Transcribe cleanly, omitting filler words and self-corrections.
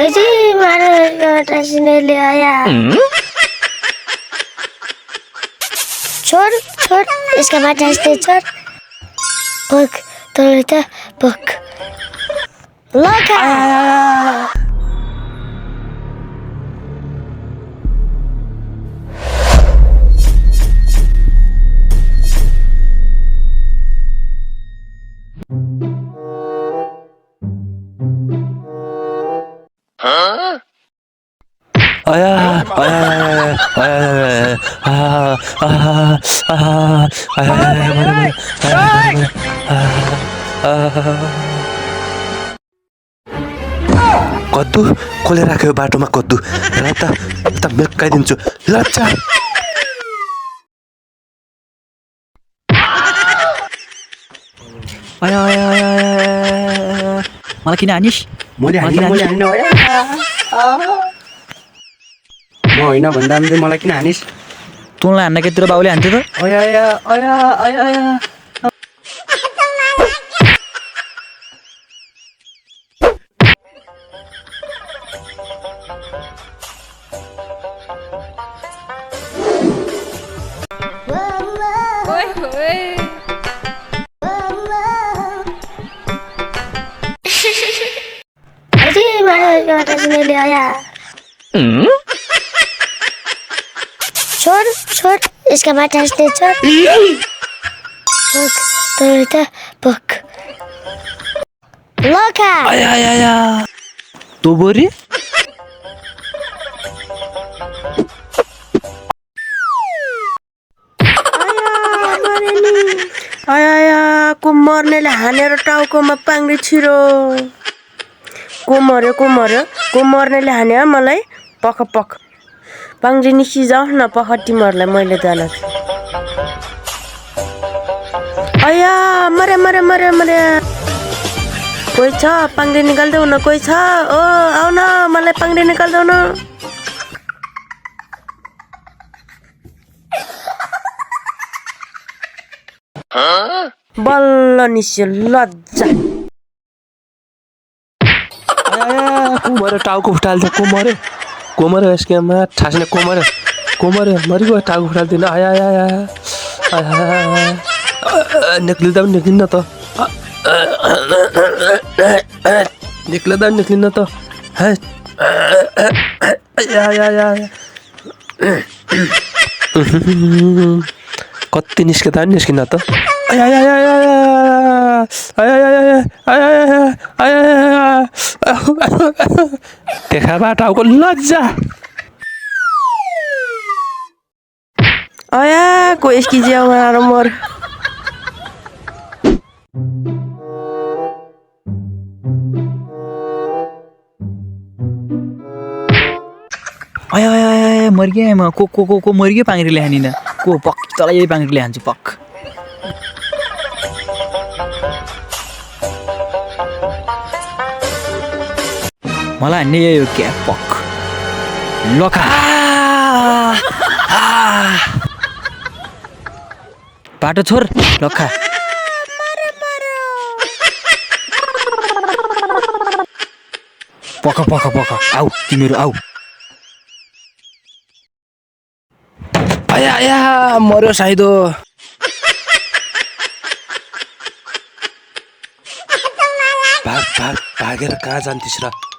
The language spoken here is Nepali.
अजी मारो टासिनेले आया छोड़ छोड़ इसका बात हंसते छोड़ पक तोड़ता पक लगा कद्दु कसले राख्यो बाटोमा कद्दु र त मेक्काइदिन्छु लच्चा मलाई किन हानिस् म होइन भन्दा पनि मलाई किन हानिस् तँलाई हान्न केतिर बाउले हान्थ्यो त अजी मारो टासिनेले आया छोड़ छोड़ इसका बात हंसते छोड़ पक तोड़ता पक लगा तँ बोरी को मर्नेले हानेर टाउकोमा पाङ्रे छिरो को मर्नेले हान्यो मलाई पख पख पाङ्रे निस्किजाऊ न पख तिमीहरूलाई मैले जान अया मरे मरे मरे मरे कोही छ पाङ्रे निकाल्देऊ न कोही छ ओ आउ न मलाई पाङ्रे निकाल्देऊ न बल्ल निस्यो लज्जा मऱ्यो टाउको फुटाल्थ्यो को मऱ्यो यसमा ठास्ने को मऱ्यो मरिगयो टाउको फुटाल्दिन आया निक्लिँदा पनि निक्लिन्न त निक्लिँदा पनि निक्लिन्न त कति निस्किँदा पनि निस्किन्न त देखा टाउको लज्जा अया को यसकी ज्याउ बनाएर मर मर्गे म को मर्गे पाङ्रीले हानिन को पक तँलाई यही पाङ्रीले हान्छु पक मलाई हान्ने यही हो क्या पक लखा बाटो छोड लखा पख आऊ तिमीहरू आऊ आया मर्यो साइदो भागेर कहाँ जान्थिस् र